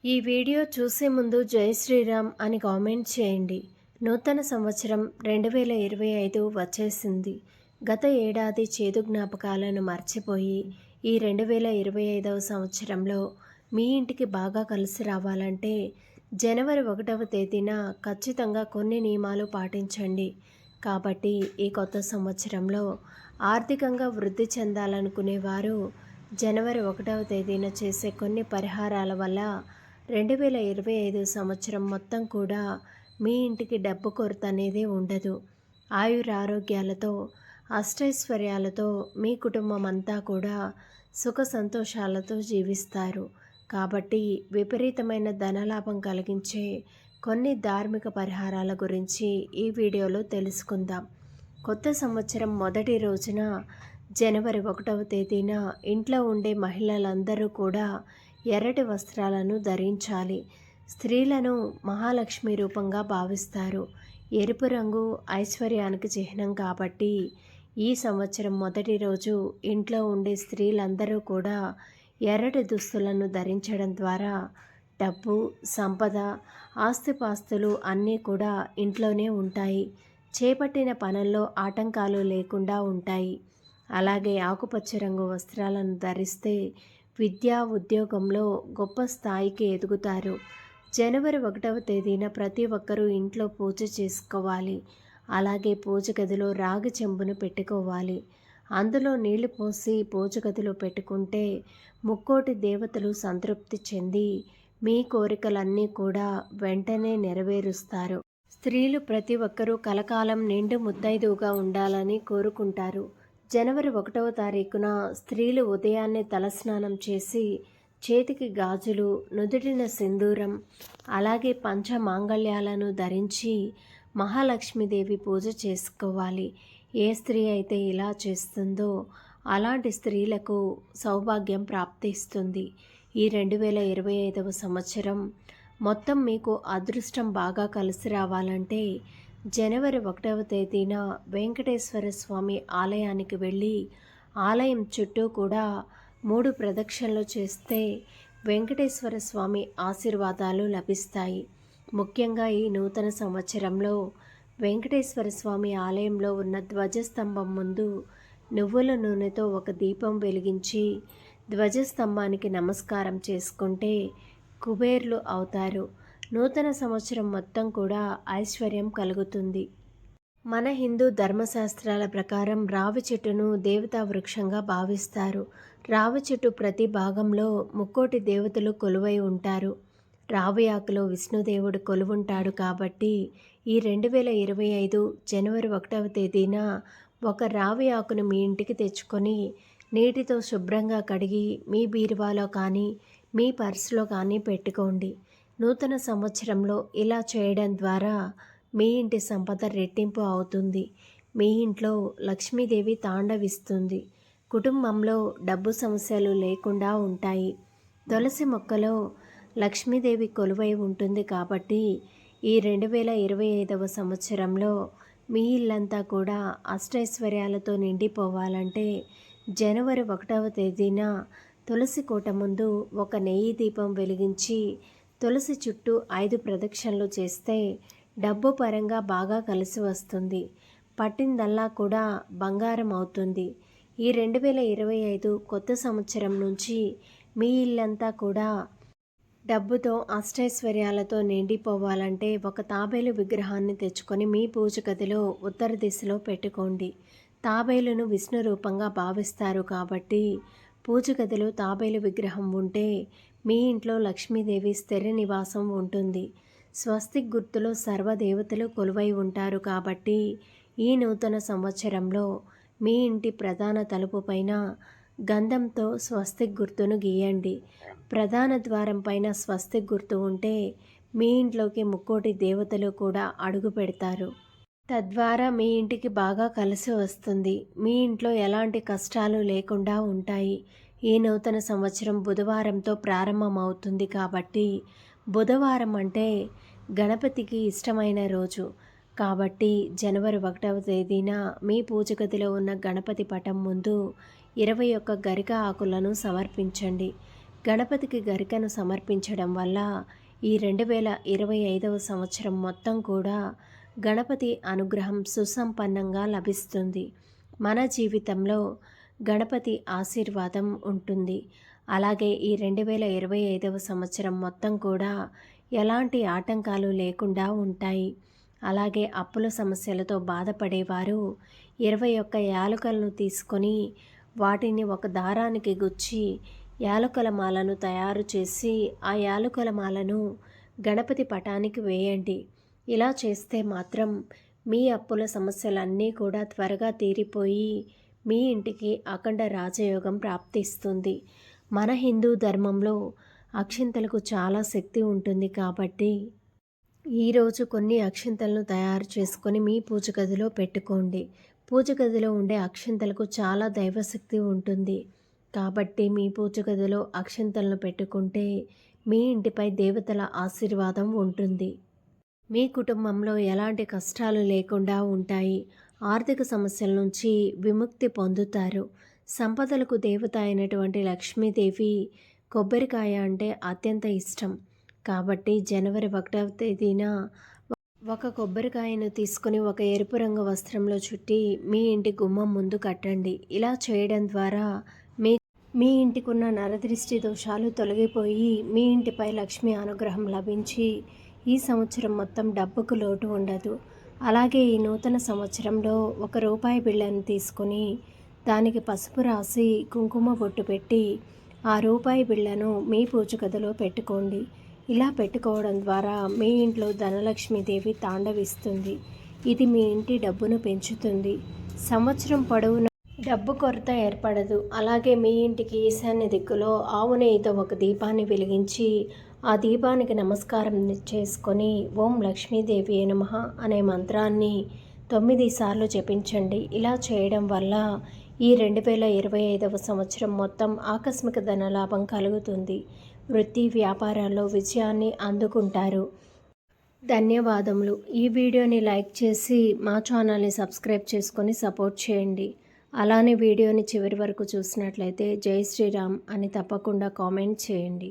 ఈ వీడియో చూసే ముందు జై శ్రీరామ్ అని కామెంట్ చేయండి. నూతన సంవత్సరం 2025 వచ్చేసింది. గత ఏడాది చేదు జ్ఞాపకాలను మర్చిపోయి ఈ 2025వ సంవత్సరంలో మీ ఇంటికి బాగా కలిసి రావాలంటే జనవరి 1వ తేదీన ఖచ్చితంగా కొన్ని నియమాలు పాటించండి. కాబట్టి ఈ కొత్త సంవత్సరంలో ఆర్థికంగా వృద్ధి చెందాలనుకునేవారు జనవరి 1వ తేదీన చేసే కొన్ని పరిహారాల వల్ల 2025 సంవత్సరం మొత్తం కూడా మీ ఇంటికి డబ్బు కొరత అనేది ఉండదు. ఆయురారోగ్యాలతో అష్టైశ్వర్యాలతో మీ కుటుంబం అంతా కూడా సుఖ సంతోషాలతో జీవిస్తారు. కాబట్టి విపరీతమైన ధనలాభం కలిగించే కొన్ని ధార్మిక పరిహారాల గురించి ఈ వీడియోలో తెలుసుకుందాం. కొత్త సంవత్సరం మొదటి రోజున జనవరి 1వ తేదీన ఇంట్లో ఉండే మహిళలందరూ కూడా ఎర్రటి వస్త్రాలను ధరించాలి. స్త్రీలను మహాలక్ష్మి రూపంగా భావిస్తారు. ఎరుపు రంగు ఐశ్వర్యానికి చిహ్నం కాబట్టి ఈ సంవత్సరం మొదటి రోజు ఇంట్లో ఉండే స్త్రీలందరూ కూడా ఎర్రటి దుస్తులను ధరించడం ద్వారా డబ్బు, సంపద, ఆస్తిపాస్తులు అన్నీ కూడా ఇంట్లోనే ఉంటాయి. చేపట్టిన పనుల్లో ఆటంకాలు లేకుండా ఉంటాయి. అలాగే ఆకుపచ్చ రంగు వస్త్రాలను ధరిస్తే విద్య, ఉద్యోగంలో గొప్ప స్థాయికి ఎదుగుతారు. జనవరి 1వ తేదీన ప్రతి ఒక్కరూ ఇంట్లో పూజ చేసుకోవాలి. అలాగే పూజ గదిలో రాగి చెంబును పెట్టుకోవాలి. అందులో నీళ్లు పోసి పూజ గదిలో పెట్టుకుంటే ముక్కోటి దేవతలు సంతృప్తి చెంది మీ కోరికలన్నీ కూడా వెంటనే నెరవేరుస్తారు. స్త్రీలు ప్రతి ఒక్కరూ కలకాలం నిండు ముత్తైదువుగా ఉండాలని కోరుకుంటారు. జనవరి 1వ తారీఖున స్త్రీలు ఉదయాన్నే తలస్నానం చేసి చేతికి గాజులు, నుదుటిన సింధూరం, అలాగే పంచమాంగళ్యాలను ధరించి మహాలక్ష్మీదేవి పూజ చేసుకోవాలి. ఏ స్త్రీ అయితే ఇలా చేస్తుందో అలాంటి స్త్రీలకు సౌభాగ్యం ప్రాప్తిస్తుంది. ఈ 2025వ సంవత్సరం మొత్తం మీకు అదృష్టం బాగా కలిసి రావాలంటే జనవరి 1వ తేదీన వెంకటేశ్వర స్వామి ఆలయానికి వెళ్ళి ఆలయం చుట్టూ కూడా 3 ప్రదక్షిణలు చేస్తే వెంకటేశ్వర స్వామి ఆశీర్వాదాలు లభిస్తాయి. ముఖ్యంగా ఈ నూతన సంవత్సరంలో వెంకటేశ్వర స్వామి ఆలయంలో ఉన్న ధ్వజస్తంభం ముందు నువ్వుల నూనెతో ఒక దీపం వెలిగించి ధ్వజస్తంభానికి నమస్కారం చేసుకుంటే కుబేర్లు అవుతారు. నూతన సంవత్సరం మొత్తం కూడా ఐశ్వర్యం కలుగుతుంది. మన హిందూ ధర్మశాస్త్రాల ప్రకారం రావి చెట్టును దేవతా వృక్షంగా భావిస్తారు. రావి చెట్టు ప్రతి భాగంలో ముక్కోటి దేవతలు కొలువై ఉంటారు. రావి ఆకులో విష్ణుదేవుడు కొలువుంటాడు. కాబట్టి ఈ 2025 జనవరి 1వ తేదీన ఒక రావి ఆకును మీ ఇంటికి తెచ్చుకొని నీటితో శుభ్రంగా కడిగి మీ బీరువాలో కానీ మీ పర్సులో కానీ పెట్టుకోండి. నూతన సంవత్సరంలో ఇలా చేయడం ద్వారా మీ ఇంటి సంపద రెట్టింపు అవుతుంది. మీ ఇంట్లో లక్ష్మీదేవి తాండవిస్తుంది. కుటుంబంలో డబ్బు సమస్యలు లేకుండా ఉంటాయి. తులసి మొక్కలో లక్ష్మీదేవి కొలువై ఉంటుంది. కాబట్టి ఈ 2025వ సంవత్సరంలో మీ ఇల్లంతా కూడా అష్టైశ్వర్యాలతో నిండిపోవాలంటే జనవరి 1వ తేదీన తులసి కోట ముందు ఒక నెయ్యి దీపం వెలిగించి తులసి చుట్టూ 5 ప్రదక్షిణలు చేస్తే డబ్బు పరంగా బాగా కలిసి వస్తుంది. పట్టిందల్లా కూడా బంగారం అవుతుంది. ఈ 2025 కొత్త సంవత్సరం నుంచి మీ ఇల్లంతా కూడా డబ్బుతో అష్టైశ్వర్యాలతో నిండిపోవాలంటే ఒక తాబేలు విగ్రహాన్ని తెచ్చుకొని మీ పూజ గదిలో ఉత్తర దిశలో పెట్టుకోండి. తాబేలును విష్ణు రూపంగా భావిస్తారు. కాబట్టి పూజ గదిలో తాబేలు విగ్రహం ఉంటే మీ ఇంట్లో లక్ష్మీదేవి స్థిర నివాసం ఉంటుంది. స్వస్తిక్ గుర్తులో సర్వదేవతలు కొలువై ఉంటారు. కాబట్టి ఈ నూతన సంవత్సరంలో మీ ఇంటి ప్రధాన తలుపు పైన గంధంతో స్వస్తిక్ గుర్తును గీయండి. ప్రధాన ద్వారం పైన స్వస్తిక్ గుర్తు ఉంటే మీ ఇంట్లోకి ముక్కోటి దేవతలు కూడా అడుగు పెడతారు. తద్వారా మీ ఇంటికి బాగా కలిసి వస్తుంది. మీ ఇంట్లో ఎలాంటి కష్టాలు లేకుండా ఉంటాయి. ఈ నూతన సంవత్సరం బుధవారంతో ప్రారంభమవుతుంది. కాబట్టి బుధవారం అంటే గణపతికి ఇష్టమైన రోజు. కాబట్టి జనవరి 1వ తేదీన మీ పూజ గదిలో ఉన్న గణపతి పటం ముందు 21 గరిక ఆకులను సమర్పించండి. గణపతికి గరికను సమర్పించడం వల్ల ఈ 2025వ సంవత్సరం మొత్తం కూడా గణపతి అనుగ్రహం సుసంపన్నంగా లభిస్తుంది. మన జీవితంలో గణపతి ఆశీర్వాదం ఉంటుంది. అలాగే ఈ 2025వ సంవత్సరం మొత్తం కూడా ఎలాంటి ఆటంకాలు లేకుండా ఉంటాయి. అలాగే అప్పుల సమస్యలతో బాధపడేవారు 21 యాలకులను తీసుకొని వాటిని ఒక దారానికి గుచ్చి యాలకుల మాలను తయారు చేసి ఆ యాలకుల మాలను గణపతి పటానికి వేయండి. ఇలా చేస్తే మాత్రం మీ అప్పుల సమస్యలన్నీ కూడా త్వరగా తీరిపోయి మీ ఇంటికి అఖండ రాజయోగం ప్రాప్తిస్తుంది. మన హిందూ ధర్మంలో అక్షింతలకు చాలా శక్తి ఉంటుంది కాబట్టి ఈరోజు కొన్ని అక్షింతలను తయారు చేసుకొని మీ పూజ గదిలో పెట్టుకోండి. పూజ గదిలో ఉండే అక్షింతలకు చాలా దైవశక్తి ఉంటుంది కాబట్టి మీ పూజ గదిలో అక్షింతలను పెట్టుకుంటే మీ ఇంటిపై దేవతల ఆశీర్వాదం ఉంటుంది. మీ కుటుంబంలో ఎలాంటి కష్టాలు లేకుండా ఉంటాయి. ఆర్థిక సమస్యల నుంచి విముక్తి పొందుతారు. సంపదలకు దేవత అయినటువంటి లక్ష్మీదేవి కొబ్బరికాయ అంటే అత్యంత ఇష్టం కాబట్టి జనవరి 1వ తేదీన ఒక కొబ్బరికాయను తీసుకుని ఒక ఎరుపు రంగు వస్త్రంలో చుట్టి మీ ఇంటి గుమ్మం ముందు కట్టండి. ఇలా చేయడం ద్వారా మీ ఇంటికున్న నరదృష్టి దోషాలు తొలగిపోయి మీ ఇంటిపై లక్ష్మీ అనుగ్రహం లభించి ఈ సంవత్సరం మొత్తం డబ్బుకు లోటు ఉండదు. అలాగే ఈ నూతన సంవత్సరంలో ₹1 బిళ్ళను తీసుకొని దానికి పసుపు రాసి కుంకుమ బొట్టు పెట్టి ఆ రూపాయి బిళ్ళను మీ పూజ గదిలో పెట్టుకోండి. ఇలా పెట్టుకోవడం ద్వారా మీ ఇంట్లో ధనలక్ష్మీదేవి తాండవిస్తుంది. ఇది మీ ఇంటి డబ్బును పెంచుతుంది. సంవత్సరం పొడవునా డబ్బు కొరత ఏర్పడదు. అలాగే మీ ఇంటికి ఈశాన్య దిక్కులో ఆవు నెయ్యితో ఒక దీపాన్ని వెలిగించి ఆ దీపానికి నమస్కారం చేసుకొని ఓం లక్ష్మీదేవి నమః అనే మంత్రాన్ని 9 సార్లు జపించండి. ఇలా చేయడం వల్ల ఈ 2025వ సంవత్సరం మొత్తం ఆకస్మిక ధనలాభం కలుగుతుంది. వృత్తి వ్యాపారాల్లో విజయాన్ని అందుకుంటారు. ధన్యవాదములు. ఈ వీడియోని లైక్ చేసి మా ఛానల్ని సబ్స్క్రైబ్ చేసుకొని సపోర్ట్ చేయండి. అలానే వీడియోని చివరి వరకు చూసినట్లయితే జై శ్రీరామ్ అని తప్పకుండా కామెంట్ చేయండి.